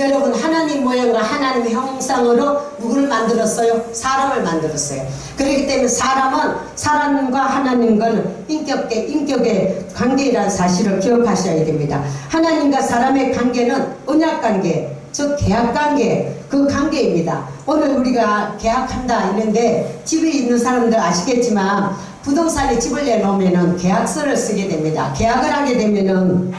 여러분, 하나님 모양과 하나님의 형상으로 누구를 만들었어요? 사람을 만들었어요. 그렇기 때문에 사람은 사람과 하나님과는 인격의 관계라는 사실을 기억하셔야 됩니다. 하나님과 사람의 관계는 언약관계, 즉 계약관계, 그 관계입니다. 오늘 우리가 계약한다 이런데 집에 있는 사람들 아시겠지만 부동산에 집을 내놓으면 계약서를 쓰게 됩니다. 계약을 하게 되면은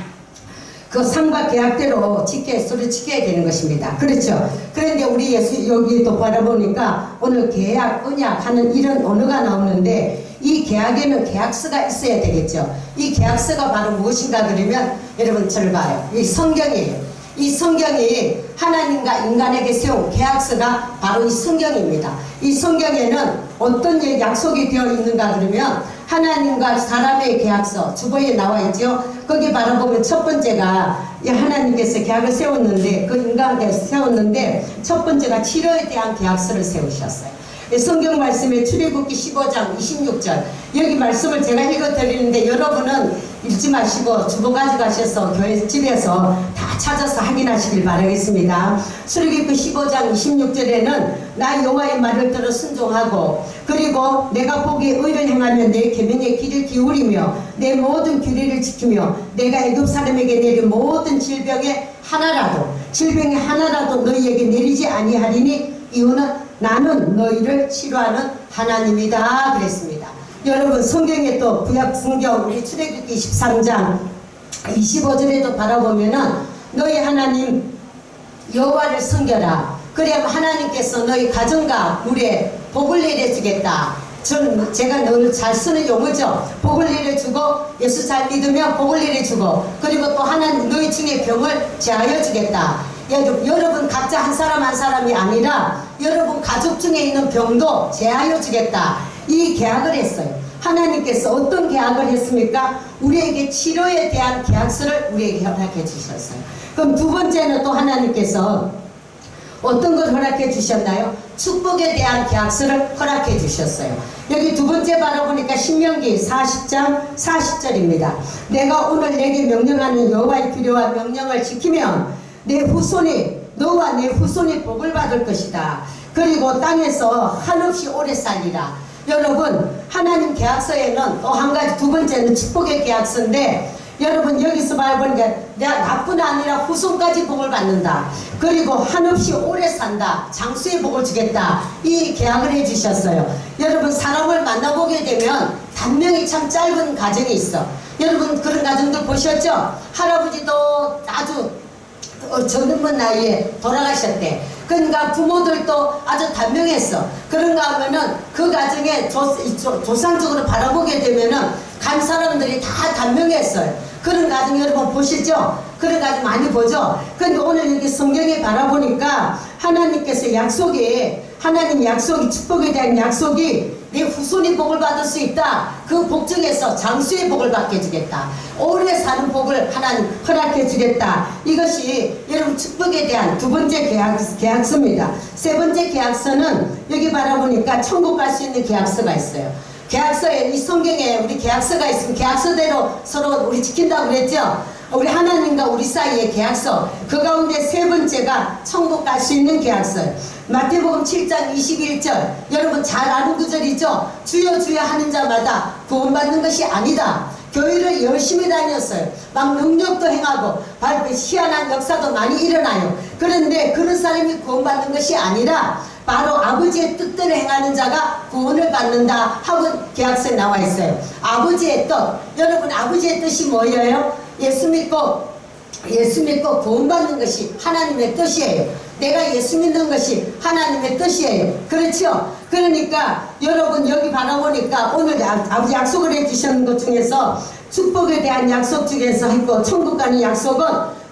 그 상과 계약대로 서로 지켜야 되는 것입니다. 그렇죠? 그런데 우리 예수 여기도 바라보니까 오늘 계약, 언약 하는 이런 언어가 나오는데 이 계약에는 계약서가 있어야 되겠죠. 이 계약서가 바로 무엇인가 그러면 여러분 저를 봐요. 이 성경이에요. 이 성경이 하나님과 인간에게 세운 계약서가 바로 이 성경입니다. 이 성경에는 어떤 약속이 되어 있는가 그러면 하나님과 사람의 계약서 주보에 나와 있죠. 거기 바라보면 첫 번째가 하나님께서 계약을 세웠는데 그 인간에게 세웠는데 첫 번째가 치료에 대한 계약서를 세우셨어요. 성경 말씀에 출애굽기 15장 26절 여기 말씀을 제가 읽어드리는데 여러분은 읽지 마시고 주보 가져가셔서 교회 집에서 다 찾아서 확인하시길 바라겠습니다. 출애굽기 15장 26절에는 나 여호와의 말을 들어 순종하고 그리고 내가 보기에 의를 행하며 내 계명의 귀를 기울이며 내 모든 규례를 지키며 내가 애굽 사람에게 내린 모든 질병이 하나라도 너희에게 내리지 아니하리니 이유는 나는 너희를 치료하는 하나님이다 그랬습니다. 여러분 성경에 또 구약 성경 우리 출애굽기 23장 25절에도 바라보면은 너희 하나님 여호와를 섬겨라. 그래야 하나님께서 너희 가정과 물에 복을 내려주겠다. 제가 늘 잘 쓰는 용어죠. 복을 내려주고 예수 잘 믿으면 복을 내려주고 그리고 또 하나님 너희 중에 병을 제하여 주겠다. 여러분 각자 한 사람 한 사람이 아니라 여러분 가족 중에 있는 병도 제하여 주겠다. 이 계약을 했어요. 하나님께서 어떤 계약을 했습니까? 우리에게 치료에 대한 계약서를 우리에게 허락해 주셨어요. 그럼 두 번째는 또 하나님께서 어떤 걸 허락해 주셨나요? 축복에 대한 계약서를 허락해 주셨어요. 여기 두 번째 바라보니까 신명기 40장 40절입니다. 내가 오늘 내게 명령하는 여호와의 규례와 명령을 지키면 내 후손이 너와 내 후손이 복을 받을 것이다. 그리고 땅에서 한없이 오래 살리라. 여러분 하나님 계약서에는 또 한 가지 두 번째는 축복의 계약서인데 여러분 여기서 말해보니까 내가 나뿐 아니라 후손까지 복을 받는다. 그리고 한없이 오래 산다. 장수의 복을 주겠다. 이 계약을 해주셨어요. 여러분 사람을 만나보게 되면 단명이 참 짧은 가정이 있어. 여러분 그런 가정들 보셨죠? 할아버지도 아주 젊은 나이에 돌아가셨대. 그러니까 부모들도 아주 단명했어. 그런가 하면은 그 가정에 조상적으로 바라보게 되면은 간 사람들이 다 단명했어요. 그런 가정 여러분 보시죠? 그런 가정 많이 보죠? 근데 오늘 여기 성경에 바라보니까 하나님께서 하나님 약속이 축복에 대한 약속이 내 후손이 복을 받을 수 있다. 그 복 중에서 장수의 복을 받게 해주겠다. 오래 사는 복을 하나님 허락해 주겠다. 이것이 여러분 축복에 대한 두 번째 계약서입니다. 세 번째 계약서는 여기 바라보니까 천국 갈 수 있는 계약서가 있어요. 계약서에 이 성경에 우리 계약서가 있으면 계약서대로 서로 우리 지킨다고 그랬죠. 우리 하나님과 우리 사이의 계약서 그 가운데 세 번째가 천국 갈 수 있는 계약서예요. 마태복음 7장 21절 여러분 잘 아는 구절이죠. 주여 주여 하는 자마다 구원받는 것이 아니다. 교회를 열심히 다녔어요. 막 능력도 행하고 희한한 역사도 많이 일어나요. 그런데 그런 사람이 구원받는 것이 아니라 바로 아버지의 뜻대로 행하는 자가 구원을 받는다 하고 계약서에 나와 있어요. 아버지의 뜻. 여러분 아버지의 뜻이 뭐예요? 예수 믿고 구원받는 것이 하나님의 뜻이에요. 내가 예수 믿는 것이 하나님의 뜻이에요. 그렇죠? 그러니까 여러분 여기 바라보니까 오늘 아버지 약속을 해주셨는 것 중에서 축복에 대한 약속 중에서 했고 천국 가는 약속은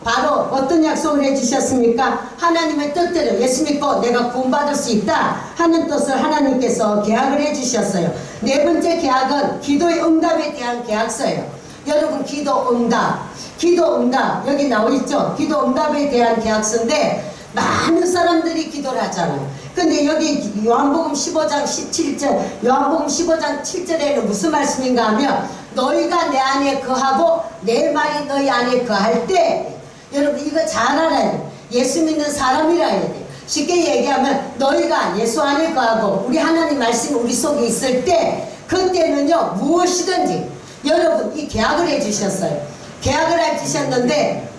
바로 어떤 약속을 해주셨습니까? 하나님의 뜻대로 예수 믿고 내가 구원받을 수 있다 하는 뜻을 하나님께서 계약을 해주셨어요. 네 번째 계약은 기도의 응답에 대한 계약서예요. 여러분 기도 응답 여기 나와있죠. 기도 응답에 대한 계약서인데 많은 사람들이 기도를 하잖아요. 근데 여기 요한복음 15장 17절 요한복음 15장 7절에는 무슨 말씀인가 하면 너희가 내 안에 거하고 내 말이 너희 안에 거할 때 여러분 이거 잘 알아요. 예수 믿는 사람이라 해야 돼. 쉽게 얘기하면 너희가 예수 안에 거하고 우리 하나님 말씀이 우리 속에 있을 때 그때는요 무엇이든지 여러분 이 계약을 해주셨어요. 계약을 해주셨는데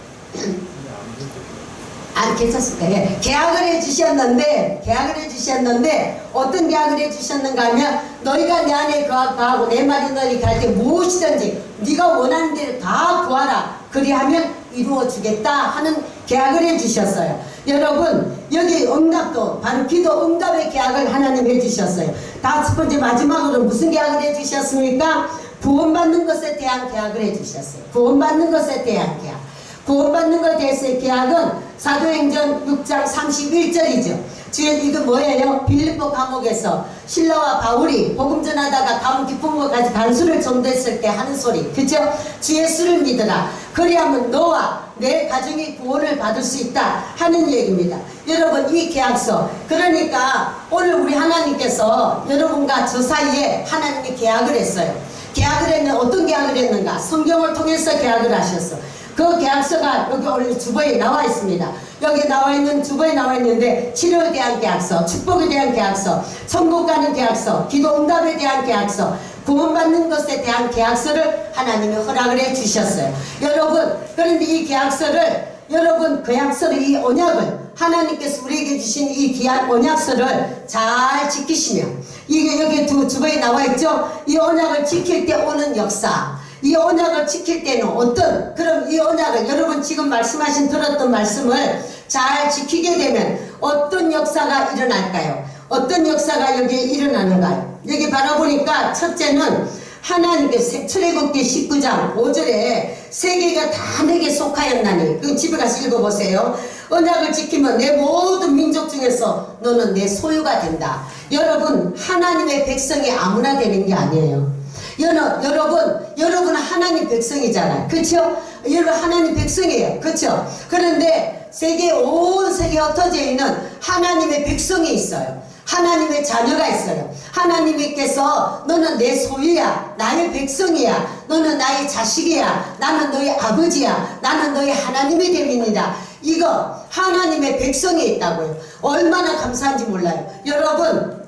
괜찮습니다. 예. 계약을 해주셨는데 어떤 계약을 해주셨는가 하면 너희가 내 안에 거하고 내 말이 너희 갈 때 무엇이든지 네가 원하는 대로 다 구하라. 그리하면 이루어 주겠다 하는 계약을 해주셨어요. 여러분 여기 응답도 바로 기도 응답의 계약을 하나님 해주셨어요. 5번째 마지막으로 무슨 계약을 해주셨습니까? 구원받는 것에 대한 계약을 해주셨어요. 구원받는 것에 대한 계약. 구원받는 것에 대해서의 계약은 사도행전 6장 31절이죠. 주의 이거 뭐예요? 빌립보 감옥에서 실라와 바울이 복음 전하다가 감옥 깊은 곳까지 간수를 전도했을 때 하는 소리, 그죠? 주 예수를 믿으라. 그리하면 너와 내 가정이 구원을 받을 수 있다 하는 얘기입니다. 여러분 이 계약서, 그러니까 오늘 우리 하나님께서 여러분과 저 사이에 하나님이 계약을 했어요. 계약을 했는 어떤 계약을 했는가? 성경을 통해서 계약을 하셨어. 그 계약서가 여기 오늘 주보에 나와 있습니다. 여기 나와 있는 주보에 나와 있는데 치료에 대한 계약서, 축복에 대한 계약서, 천국 가는 계약서, 기도 응답에 대한 계약서, 구원받는 것에 대한 계약서를 하나님이 허락을 해 주셨어요. 여러분 그런데 이 계약서를 여러분 그 약서를 이 언약을 하나님께서 우리에게 주신 이 귀한 언약서를 잘 지키시면 이게 여기 두 주보에 나와 있죠. 이 언약을 지킬 때 오는 역사, 이 언약을 지킬 때는 그럼 이 언약을 여러분 지금 들었던 말씀을 잘 지키게 되면 어떤 역사가 일어날까요? 어떤 역사가 여기에 일어나는가요? 여기 바라보니까 첫째는 하나님께서 출애굽기 19장 5절에 세계가 다 내게 속하였나니, 그 집에 가서 읽어보세요. 언약을 지키면 내 모든 민족 중에서 너는 내 소유가 된다. 여러분 하나님의 백성이 아무나 되는 게 아니에요. 여러분 하나님 백성이잖아요. 그렇죠? 여러분 하나님 백성이에요. 그렇죠? 그런데 온 세계에 흩어져 있는 하나님의 백성이 있어요. 하나님의 자녀가 있어요. 하나님께서 너는 내 소유야, 나의 백성이야, 너는 나의 자식이야, 나는 너의 아버지야, 나는 너의 하나님의 대민이다. 이거 하나님의 백성이 있다고요. 얼마나 감사한지 몰라요. 여러분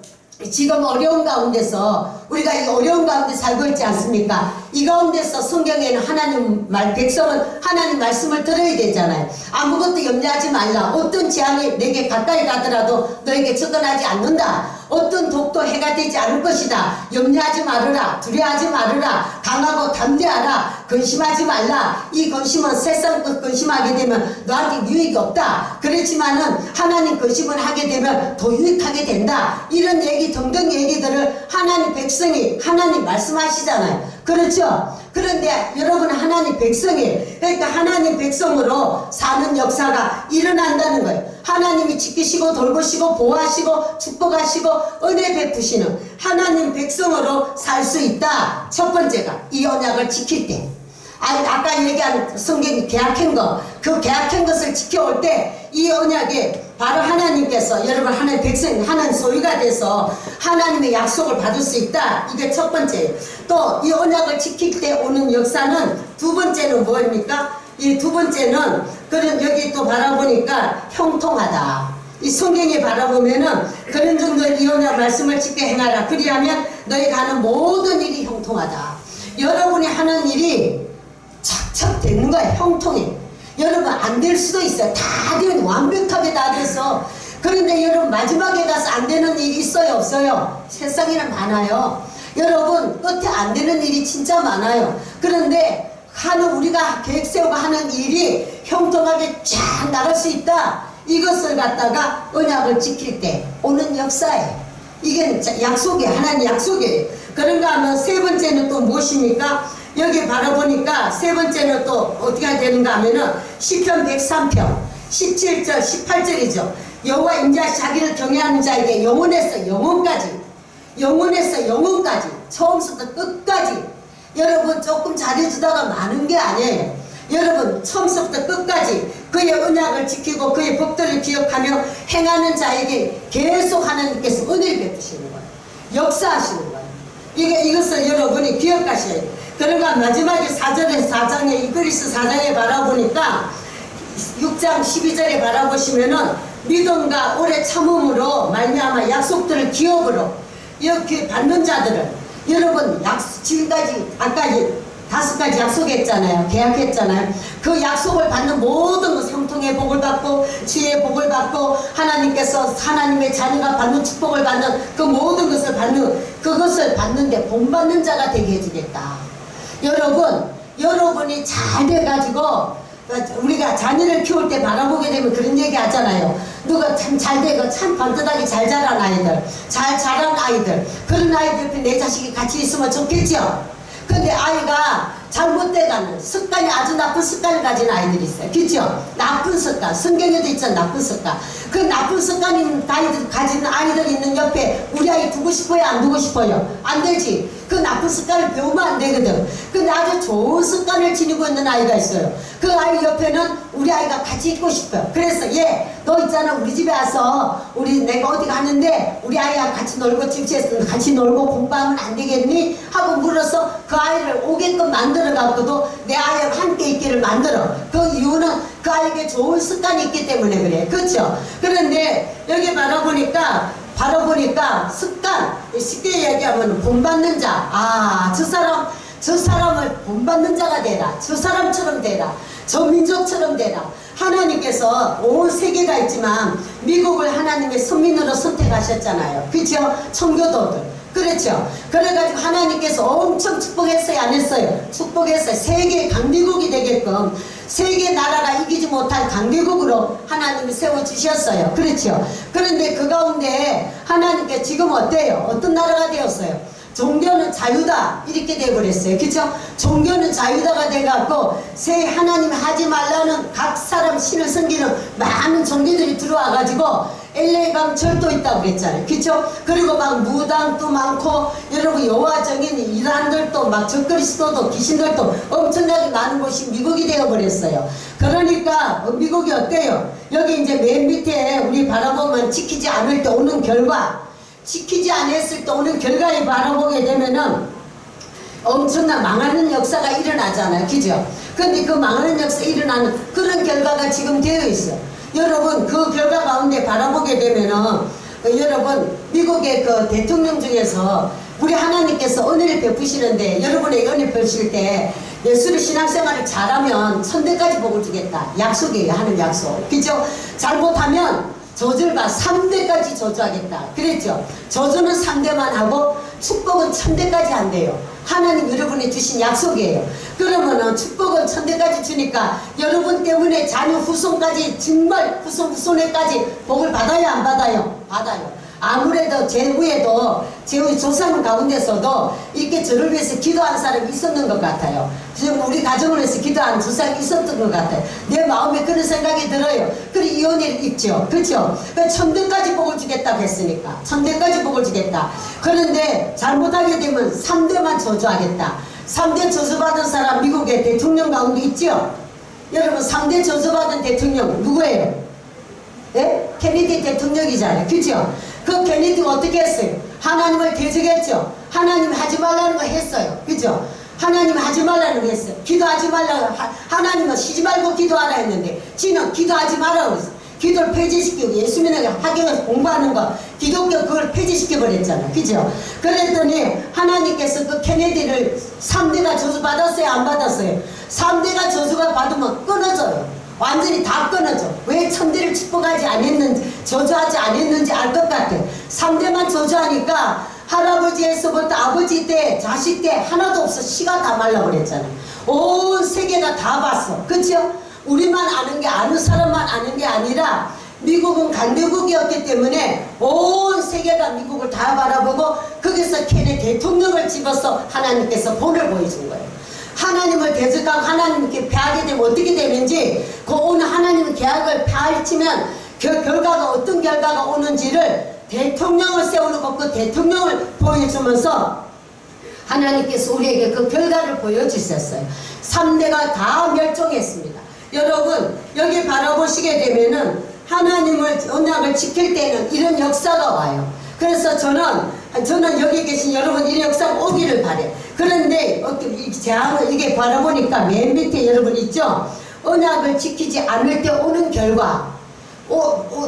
지금 어려운 가운데서 우리가 이 어려운 가운데 살고 있지 않습니까? 이 가운데서 성경에는 백성은 하나님 말씀을 들어야 되잖아요. 아무것도 염려하지 말라. 어떤 재앙이 내게 가까이 가더라도 너에게 접근하지 않는다. 어떤 독도 해가 되지 않을 것이다. 염려하지 말으라. 두려워하지 말으라. 강하고 담대하라. 근심하지 말라. 이 근심은 세상 것 근심하게 되면 너한테 유익이 없다. 그렇지만은 하나님 근심을 하게 되면 더 유익하게 된다. 이런 얘기 등등 얘기들을 하나님 백성이 하나님 말씀하시잖아요. 그렇죠? 그런데 여러분 하나님 백성이, 그러니까 하나님 백성으로 사는 역사가 일어난다는 거예요. 하나님이 지키시고 돌보시고 보호하시고 축복하시고 은혜 베푸시는 하나님 백성으로 살 수 있다. 첫 번째가 이 언약을 지킬 때, 아까 얘기한 성경이 계약한 거, 그 계약한 것을 지켜올 때 이 언약이 바로 하나님께서 여러분 하나님 백성, 하나님 소유가 돼서 하나님의 약속을 받을 수 있다. 이게 첫 번째예요. 또 이 언약을 지킬 때 오는 역사는 두 번째는 뭐입니까? 이 두 번째는 그런 여기 또 바라보니까 형통하다. 이 성경에 바라보면은 그런 정도의 이 언약 말씀을 지켜 행하라. 그리하면 너희가 하는 모든 일이 형통하다. 여러분이 하는 일이 착착 되는 거예요. 형통해. 여러분 안 될 수도 있어요. 다 되면 완벽하게 다 돼서. 그런데 여러분 마지막에 가서 안 되는 일이 있어요 없어요? 세상에는 많아요. 여러분 끝에 안 되는 일이 진짜 많아요. 그런데 우리가 계획 세우고 하는 일이 형통하게 쫙 나갈 수 있다. 이것을 갖다가 언약을 지킬 때 오는 역사예요. 이게 약속이에요. 하나님 약속이에요. 그런가 하면 세 번째는 또 무엇입니까? 여기 바라보니까 세 번째는 또 어떻게 되는가 하면은 시편 103편 17절 18절이죠. 여호와 인자하시 자기를 경외하는 자에게 영원에서 영원까지 처음부터 끝까지. 여러분 조금 잘해주다가 많은 게 아니에요. 여러분 처음부터 끝까지 그의 언약을 지키고 그의 법도를 기억하며 행하는 자에게 계속 하나님께서 은혜를 베푸시는 거예요. 역사하시는 거예요. 이것을 여러분이 기억하셔야 돼요. 그러니까 마지막에 4장에 이그리스 4장에 바라보니까 6장 12절에 바라보시면은 믿음과 오래 참음으로 말미암아 약속들을 기업으로 이렇게 받는 자들을 여러분 지금까지 아까 5가지 약속했잖아요. 계약했잖아요. 그 약속을 받는 모든 것 형통의 복을 받고 지혜의 복을 받고 하나님께서 하나님의 자녀가 받는 축복을 받는 그 모든 것을 그것을 받는데 본받는 자가 되게 해주겠다. 여러분이 잘 돼가지고 우리가 자녀를 키울 때 바라보게 되면 그런 얘기 하잖아요. 누가 참 잘 되고 참 반듯하게 잘 자란 아이들, 잘 자란 아이들, 그런 아이들 옆에 내 자식이 같이 있으면 좋겠죠. 근데 아이가 잘못돼가는 습관이 아주 나쁜 습관을 가진 아이들이 있어요. 그렇죠? 나쁜 습관. 성경에도 있잖아. 나쁜 습관. 그 나쁜 습관이 가진 아이들 있는 옆에 우리 아이 두고 싶어요? 안 두고 싶어요? 안 되지. 그 나쁜 습관을 배우면 안 되거든. 근데 아주 좋은 습관을 지니고 있는 아이가 있어요. 그 아이 옆에는 우리 아이가 같이 있고 싶어요. 그래서 너 있잖아. 우리 집에 와서 내가 어디 가는데 우리 아이랑 같이 놀고 집에서 같이 놀고 공부하면 안 되겠니? 하고 물어서 그 아이를 오게끔 만들어 갖고도 내 아이와 함께 있기를 만들어. 그 이유는 그 아이에게 좋은 습관이 있기 때문에 그래. 그렇죠? 그런데 여기 바라보니까 습관, 쉽게 얘기하면 본받는 자. 저 사람을 본받는 자가 되라. 저 사람처럼 되라. 저 민족처럼 되라. 하나님께서 온 세계가 있지만 미국을 하나님의 선민으로 선택하셨잖아요. 그렇죠? 청교도들. 그렇죠. 그래가지고 하나님께서 엄청 축복했어요? 안 했어요? 축복했어요. 세계 강대국이 되게끔 세계 나라가 이기지 못할 강대국으로 하나님이 세워주셨어요. 그렇죠. 그런데 그 가운데 하나님께 지금 어때요? 어떤 나라가 되었어요? 종교는 자유다 이렇게 돼버렸어요. 그쵸? 종교는 자유다가 돼갖고 하나님이 하지 말라는 각 사람 신을 섬기는 많은 종교들이 들어와가지고 LA 가면 절도 있다고 그랬잖아요. 그쵸? 그리고 막 무당도 많고 여러분 여호와적인 이단들도 막 적그리스도도 귀신들도 엄청나게 많은 곳이 미국이 되어버렸어요. 그러니까 미국이 어때요? 여기 이제 맨 밑에 우리 바라보면 지키지 않을 때 오는 결과, 지키지 않았을 때 오는 결과에 바라보게 되면은 엄청난 망하는 역사가 일어나잖아요. 그죠? 근데 그 망하는 역사 일어나는 그런 결과가 지금 되어 있어요. 여러분 그 결과 가운데 바라보게 되면은 여러분 미국의 그 대통령 중에서 우리 하나님께서 은혜를 베푸시는데 여러분의 은혜 베푸실 때 예수의 신앙생활을 잘하면 천대까지 복을 주겠다. 약속이에요. 하는 약속. 그죠? 잘못하면 저절과 3대까지 저주하겠다. 그랬죠? 저주는 3대만 하고 축복은 1000대까지 한대요. 하나님 여러분이 주신 약속이에요. 그러면은 축복은 1000대까지 주니까 여러분 때문에 자녀 후손까지 정말 후손에까지 복을 받아요? 안 받아요? 받아요. 아무래도 제 후에도 제 조상 가운데서도 이렇게 저를 위해서 기도한 사람이 있었는 것 같아요. 지금 우리 가정을 위해서 기도한 조상이 있었던 것 같아요. 내 마음에 그런 생각이 들어요. 그래 이 은혜를 입죠. 그렇죠? 1000대까지 복을 주겠다고 했으니까 1000대까지 복을 주겠다. 그런데 잘못하게 되면 3대만 저주하겠다. 3대 저주받은 사람 미국의 대통령 가운데 있죠? 여러분 3대 저주받은 대통령 누구예요? 네? 케네디 대통령이잖아요. 그죠? 그 케네디가 어떻게 했어요? 하나님을 대적했죠. 하나님 하지 말라는 거 했어요. 그죠? 하나님 하지 말라는 거 했어요. 기도하지 말라고 하나님은 쉬지 말고 기도하라 했는데 지는 기도하지 말라고 했어요. 기도를 폐지시키고 예수 믿는 학교에서 공부하는 거 기독교 그걸 폐지시켜 버렸잖아. 그죠? 그랬더니 하나님께서 그 케네디를 3대가 저주 받았어요? 안 받았어요? 3대가 저주가 받으면 끊어져요. 완전히 다 끊어져. 왜 1000대를 축복하지 않았는지 저주하지 않았는지 알 것 같아. 3대만 저주하니까 할아버지에서부터 아버지 때 자식 때 하나도 없어. 씨가 다 말라버렸잖아. 온 세계가 다 봤어. 그쵸? 우리만 아는 게 아는 사람만 아는 게 아니라 미국은 강대국이었기 때문에 온 세계가 미국을 다 바라보고 거기서 케네 대통령을 집어서 하나님께서 본을 보여준 거예요. 하나님을 대적하고 하나님께 패하게 되면 어떻게 되는지 그 오늘 하나님의 계약을 폐할치면 그 결과가 어떤 결과가 오는지를 대통령을 세워놓고 그 대통령을 보여주면서 하나님께서 우리에게 그 결과를 보여주셨어요. 3대가 다 멸종했습니다. 여러분 여기 바라보시게 되면은 하나님을 언약을 지킬 때는 이런 역사가 와요. 그래서 저는 여기 계신 여러분 이 역사가 오기를 바래. 그런데 이게 바라보니까 맨 밑에 여러분 있죠? 언약을 지키지 않을 때 오는 결과,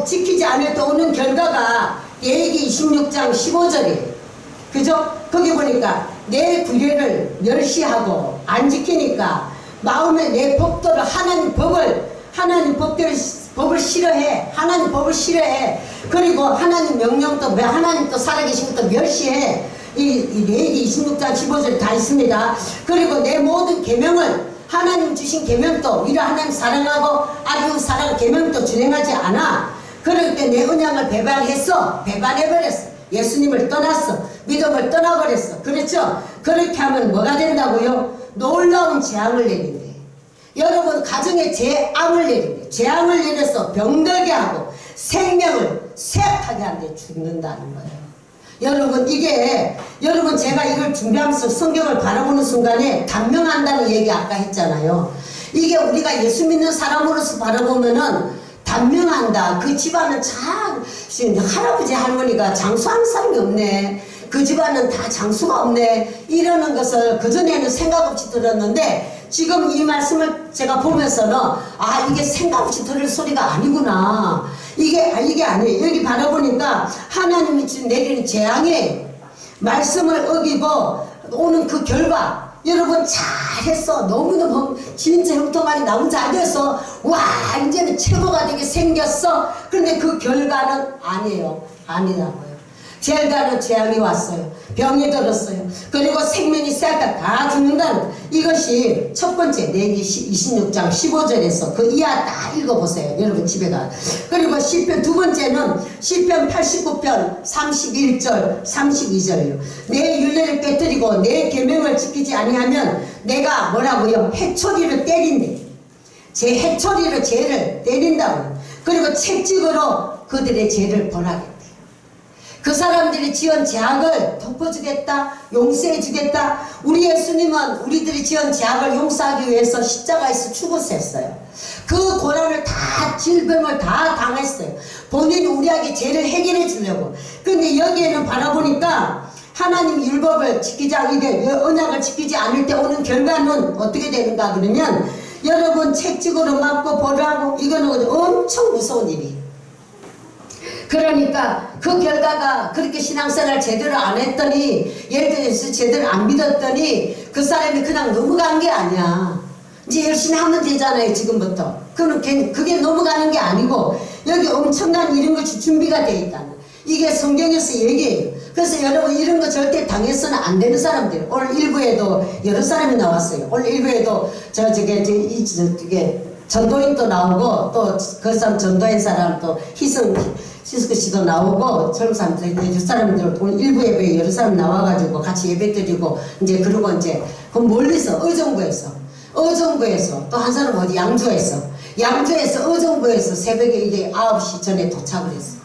지키지 않을 때 오는 결과가 레위기 26장 15절이에요. 그죠? 거기 보니까 내 규례를 멸시하고 안 지키니까 마음에 내 법도를 하나님 법을 싫어해. 하나님 법을 싫어해. 그리고 하나님 명령도, 하나님 또 살아계신 것도 멸시해. 이 레위기 26장 15절에 다 있습니다. 그리고 내 모든 계명을, 하나님 주신 계명도, 이를 하나님 사랑하고 아주 사랑 계명도 준행하지 않아. 그럴 때 내 언약을 배반해버렸어. 예수님을 떠났어. 믿음을 떠나버렸어. 그렇죠? 그렇게 하면 뭐가 된다고요? 놀라운 재앙을 내린대. 여러분, 가정에 재앙을 내린대. 재앙을 내려서 병들게 하고 생명을 쇠약하게 하는데 죽는다는 거예요. 여러분, 여러분 제가 이걸 준비하면서 성경을 바라보는 순간에 단명한다는 얘기 아까 했잖아요. 이게 우리가 예수 믿는 사람으로서 바라보면은 단명한다. 그 집안은 참, 할아버지 할머니가 장수하는 사람이 없네. 그 집안은 다 장수가 없네. 이러는 것을 그전에는 생각 없이 들었는데, 지금 이 말씀을 제가 보면서는, 이게 생각 없이 들을 소리가 아니구나. 이게 아니에요. 여기 바라보니까 하나님이 지금 내리는 재앙에 말씀을 어기고 오는 그 결과, 여러분 잘했어. 너무너무 진짜 형통하니 너무 잘 돼서 와 이제는 최고가 되게 생겼어. 그런데 그 결과는 아니라고요. 결과는 재앙이 왔어요. 병이 들었어요. 그리고 생명이 싹다 다 죽는다는, 이것이 첫 번째 레위기 26장 15절에서 그 이하 다 읽어보세요. 여러분 집에 가. 그리고 시편, 두 번째는 시편 89편 31절 32절이요. 내 율례를 깨뜨리고 내 계명을 지키지 아니하면 내가 뭐라고요? 해초리를 때린대. 제 해초리로 죄를 때린다고요. 그리고 채찍으로 그들의 죄를 벌하겠대. 그 사람들이 지은 죄악을 덮어주겠다, 용서해주겠다. 우리 예수님은 우리들이 지은 죄악을 용서하기 위해서 십자가에서 죽으셨어요. 그 고난을 다, 질병을 다 당했어요. 본인이 우리에게 죄를 해결해 주려고. 근데 여기에는 바라보니까 하나님 율법을 이게 언약을 지키지 않을 때 오는 결과는 어떻게 되는가 그러면, 여러분 채찍으로 맞고 벌하고, 이거는 엄청 무서운 일이에요. 그러니까 그 결과가, 그렇게 신앙생활 제대로 안 했더니, 예를 들어서 제대로 안 믿었더니 그 사람이 그냥 넘어간 게 아니야. 이제 열심히 하면 되잖아요. 지금부터. 그게 넘어가는 게 아니고 여기 엄청난 이런 것이 준비가 되어 있다는, 이게 성경에서 얘기해요. 그래서 여러분, 이런 거 절대 당해서는 안 되는 사람들, 오늘 일부에도 여러 사람이 나왔어요. 오늘 일부에도 저게 전도인도 나오고, 또 그 사람 전도인 사람, 또 시스크 씨도 나오고, 젊은 사람들, 그 사람들, 오늘 일부 예배에 여러 사람 나와가지고 같이 예배 드리고, 이제 그러고 이제, 그 멀리서, 어정부에서 또 한 사람은 어디 양주에서 어정부에서 새벽에 이제 9시 전에 도착을 했어.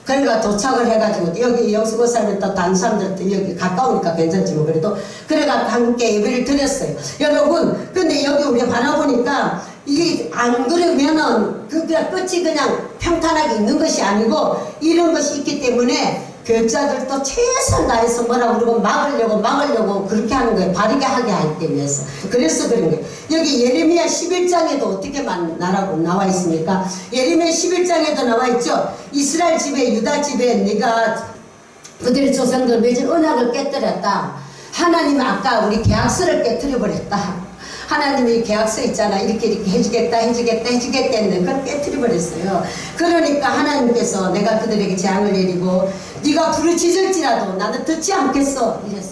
그러니까 도착을 해가지고, 여기 영수고 사람은 또 다른 사람들도 여기 가까우니까 괜찮지 뭐, 그래도, 그래가 함께 예배를 드렸어요. 여러분, 근데 여기 우리가 바라보니까, 이게 안 그러면은 그냥 끝이 그냥 평탄하게 있는 것이 아니고, 이런 것이 있기 때문에 교육자들도 최선을 다해서 뭐라고 그러고 막으려고 그렇게 하는 거예요. 바르게 하게 하기 위해서. 그래서 그런 거예요. 여기 예레미야 11장에도 어떻게 나와 있습니까? 예레미야 11장에도 나와 있죠. 이스라엘 집에, 유다 집에 네가 그들의 조상들 맺은 언약을 깨뜨렸다. 하나님은 아까 우리 계약서를 깨뜨려 버렸다. 하나님이 계약서 있잖아. 이렇게 해주겠다 했는데 그걸 깨뜨려버렸어요. 그러니까 하나님께서 내가 그들에게 재앙을 내리고 네가 부르짖을지라도 나는 듣지 않겠어 이랬어.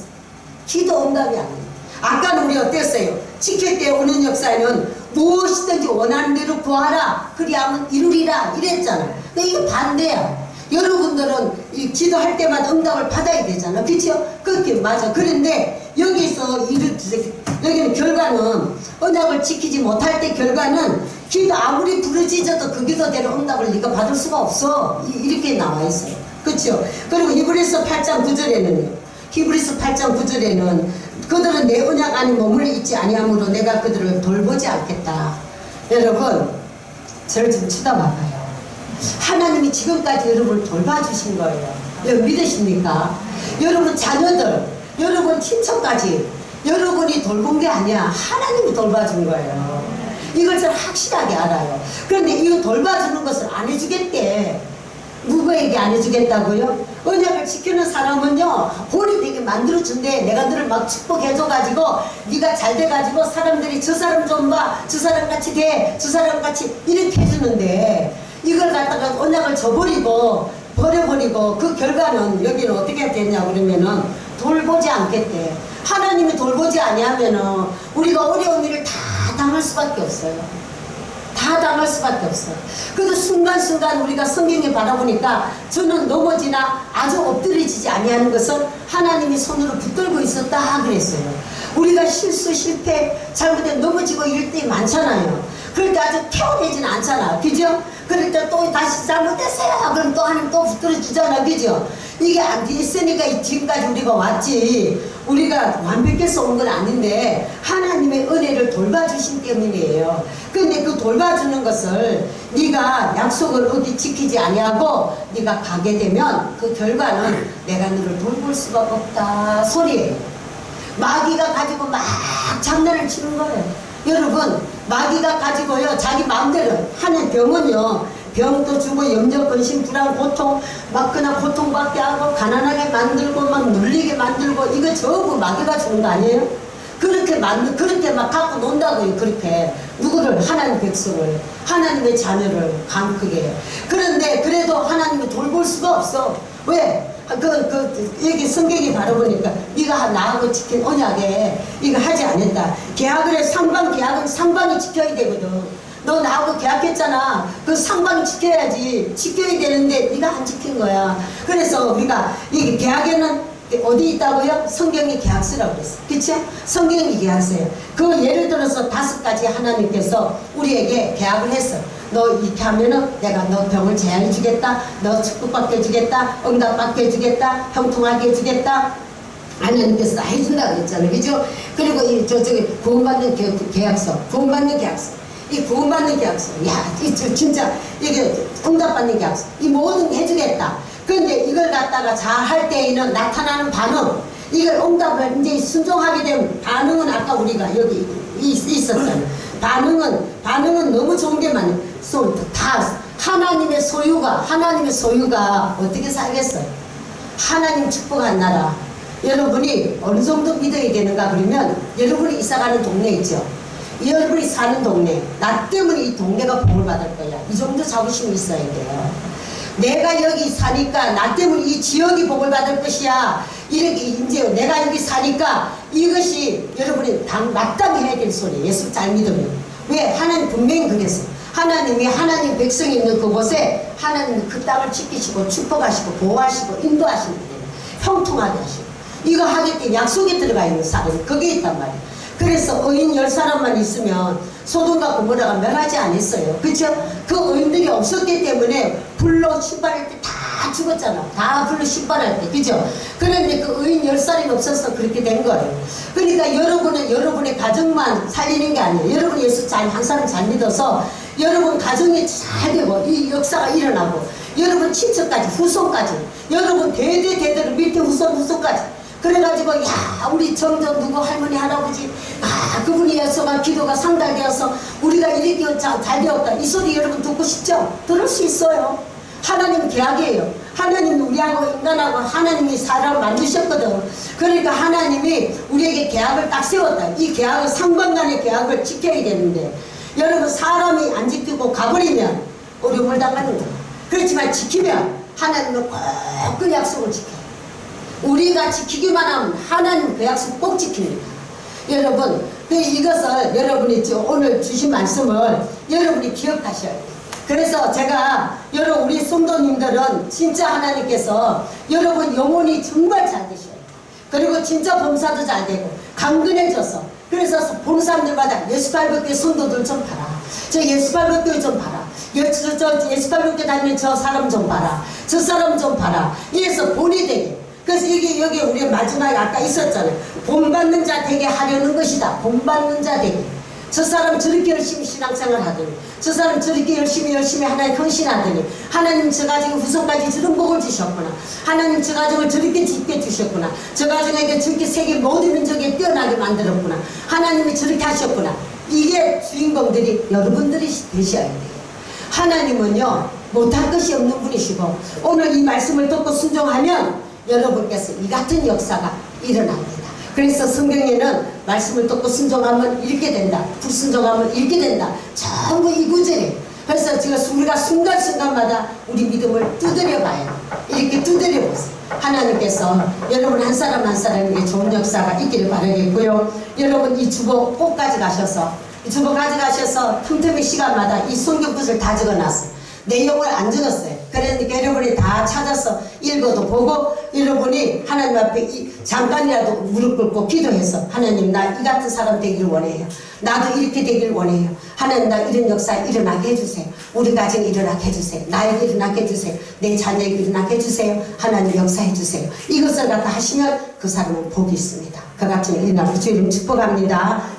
기도 응답이 아니에요. 아까는 우리 어땠어요? 지킬 때 오는 역사에는 무엇이든지 원하는 대로 구하라, 그리하면 이루리라 이랬잖아. 근데 이게 반대야. 여러분들은 이 기도할 때마다 응답을 받아야 되잖아. 그쵸? 그렇게 맞아. 그런데 여기서 여기는 결과는, 언약을 지키지 못할 때 결과는, 기도 아무리 부르짖어도 그 기도대로 응답을 네가 받을 수가 없어. 이렇게 나와 있어요. 그쵸? 그리고 히브리서 8장 9절에는 그들은 내 언약 안에 머물러 있지 아니하므로 내가 그들을 돌보지 않겠다. 여러분, 저를 좀 쳐다봐봐요. 하나님이 지금까지 여러분을 돌봐주신 거예요. 여러분 믿으십니까? 여러분 자녀들, 여러분 친척까지 여러분이 돌본 게 아니야. 하나님이 돌봐준 거예요. 이걸 잘 확실하게 알아요. 그런데 이거 돌봐주는 것을 안 해주겠대. 누구에게 안 해주겠다고요? 언약을 지키는 사람은요, 본이 되게 만들어준대. 내가 너를 막 축복해줘가지고 네가 잘 돼가지고 사람들이 저 사람 좀 봐, 저 사람 같이 돼, 저 사람 같이 이렇게 해주는데, 이걸 갖다가 언약을 저버리고 버려버리고 그 결과는 여기는 어떻게 되냐 그러면은 돌보지 않겠대. 하나님이 돌보지 아니하면은 우리가 어려운 일을 다 당할 수밖에 없어요. 다 당할 수밖에 없어요. 그래도 순간순간 우리가 성경에 바라보니까 저는 넘어지나 아주 엎드려지지 아니하는 것을 하나님이 손으로 붙들고 있었다 그랬어요. 우리가 실수, 실패, 잘못해 넘어지고 이럴 때 많잖아요. 그럴 때 아주 태워내지는 않잖아. 그죠? 그럴 때 또 다시 잘못했어요. 그럼 또 하나님 또 붙들어주잖아. 그죠? 이게 안 됐으니까 지금까지 우리가 왔지. 우리가 완벽해서 온 건 아닌데 하나님의 은혜를 돌봐주신 때문이에요. 근데 그 돌봐주는 것을 네가 약속을 어디 지키지 아니하고 네가 가게 되면 그 결과는 내가 너를 돌볼 수가 없다 소리예요. 마귀가 가지고 막 장난을 치는 거예요. 여러분, 마귀가 가지고요 자기 마음대로 하는 병은요, 병도 주고 염려, 근심, 불안, 고통 막 그냥 고통받게 하고 가난하게 만들고 막 눌리게 만들고 이거 전부 마귀가 주는 거 아니에요? 그렇게 막 갖고 논다고요. 그렇게 누구를, 하나님 백성을, 하나님의 자녀를 강크게. 그런데 그래도 하나님이 돌볼 수가 없어. 왜? 여기 성경이 바로 보니까 네가 나하고 지킨 언약에 이거 하지 않았다. 계약을 해. 상방 계약은 상방이 지켜야 되거든. 너 나하고 계약했잖아. 그 상방이 지켜야지. 지켜야 되는데 네가 안 지킨 거야. 그래서 우리가 이 계약에는 어디 있다고요? 성경이 계약서라고 그랬어. 그치? 성경이 계약서예요. 그 예를 들어서 5가지 하나님께서 우리에게 계약을 했어. 너 이렇게 하면은 내가 너 병을 제한해 주겠다. 너 축복받게 해주겠다. 응답받게 해주겠다. 형통하게 해주겠다. 하나님께서 다 해준다고 그랬잖아요. 그죠? 그리고 이 저쪽에 구원받는 계약서. 구원받는 계약서. 이 구원받는 계약서. 야, 진짜 이게 응답받는 계약서. 이 모든 게 해주겠다. 그런데 이걸 갖다가 잘 할 때에는 나타나는 반응. 이걸 응답을 이제 순종하게 되면 반응은 아까 우리가 여기 있었잖아요. 반응은 너무 좋은 게 많아요. 다 하나님의 소유가 어떻게 살겠어요? 하나님 축복한 나라. 여러분이 어느 정도 믿어야 되는가 그러면 여러분이 이사가는 동네 있죠. 여러분이 사는 동네, 나 때문에 이 동네가 복을 받을 거야. 이 정도 자부심이 있어야 돼요. 내가 여기 사니까 나 때문에 이 지역이 복을 받을 것이야. 이렇게 이제 내가 여기 사니까 이것이 여러분이 마땅히 해야 될 소리. 예수 잘 믿으면. 왜? 하나님 분명히 그랬어. 하나님이 하나님 백성이 있는 그곳에 하나님이 그 땅을 지키시고 축복하시고 보호하시고 인도하시는 거예요. 형통하게 하시고. 이거 하기 때문에 약속에 들어가 있는 사람이 거기에 있단 말이에요. 그래서 의인 10사람만 있으면 소돔과 고모라가 멸하지 않았어요. 그렇죠? 그 의인들이 없었기 때문에 불로 신발할 때 다 죽었잖아. 다 불로 신발할 때. 그죠? 그런데 그 의인 10사람이 없어서 그렇게 된 거예요. 그러니까 여러분은 여러분의 가정만 살리는 게 아니에요. 여러분 예수 한 사람 잘 믿어서 여러분 가정이 잘 되고 이 역사가 일어나고 여러분 친척까지 후손까지 여러분 대대대대로 밑에 후손까지 그래가지고 야 우리 정전 누구 할머니 할아버지 그분이 예수가 기도가 상달되어서 우리가 이렇게 잘 되었다 이 소리 여러분 듣고 싶죠? 들을 수 있어요. 하나님 계약이에요. 하나님이 우리하고 인간하고 하나님이 사람을 만드셨거든. 그러니까 하나님이 우리에게 계약을 딱 세웠다. 이 계약을 상반간의 계약을 지켜야 되는데 여러분 사람이 안 지키고 가버리면 어려움을 당하는 거야. 그렇지만 지키면 하나님은 꼭 그 약속을 지켜요. 우리가 지키기만 하면 하나님 그 약속 꼭 지킵니다. 여러분 이것을 여러분이 오늘 주신 말씀을 여러분이 기억하셔야 돼요. 그래서 제가 여러분 우리 성도님들은 진짜 하나님께서 여러분 영혼이 정말 잘 되셔요. 그리고 진짜 범사도 잘 되고 강건해져서 그래서 보는 사람들마다 예수발교회 성도들 좀 봐라. 저 예수발교회 좀 봐라. 저 예수발교회 다니는 저 사람 좀 봐라. 저 사람 좀 봐라. 이래서 본이 되게. 그래서 여기 우리 마지막에 아까 있었잖아요. 본받는 자 되게 하려는 것이다. 본받는 자 되게. 저 사람 저렇게 열심히 신앙생활 하더니 저 사람 저렇게 열심히 하나님 헌신하더니 하나님 저 가정에 후손까지 저런 복을 주셨구나. 하나님 저 가정을 저렇게 짓게 주셨구나. 저 가정에게 저렇게 세계 모든 민족에 뛰어나게 만들었구나. 하나님이 저렇게 하셨구나. 이게 주인공들이 여러분들이 되셔야 돼요. 하나님은요 못할 것이 없는 분이시고 오늘 이 말씀을 듣고 순종하면 여러분께서 이 같은 역사가 일어납니다. 그래서 성경에는 말씀을 듣고 순종하면 이렇게 된다, 불순종하면 이렇게 된다, 전부 이 구절이에요. 그래서 우리가 순간순간마다 우리 믿음을 두드려 봐요. 이렇게 두드려 보세요. 하나님께서 여러분 한 사람 한 사람에게 좋은 역사가 있기를 바라겠고요. 여러분 이 주보 꼭 가져가셔서 틈틈이 시간마다 이 성경굿을 다 적어놨어요. 내용을 안 적었어요. 그러니까 여러분이 다 찾아서 읽어도 보고 여러분이 하나님 앞에 잠깐이라도 무릎 꿇고 기도해서 하나님 나 이 같은 사람 되기를 원해요. 나도 이렇게 되기를 원해요. 하나님 나 이런 역사 일어나게 해주세요. 우리 가정 일어나게 해주세요. 나에게 일어나게 해주세요. 내 자녀에게 일어나게 해주세요. 하나님 역사해 주세요. 이것을 갖다 하시면 그 사람은 복이 있습니다. 그 같은 일어나고 주님 축복합니다.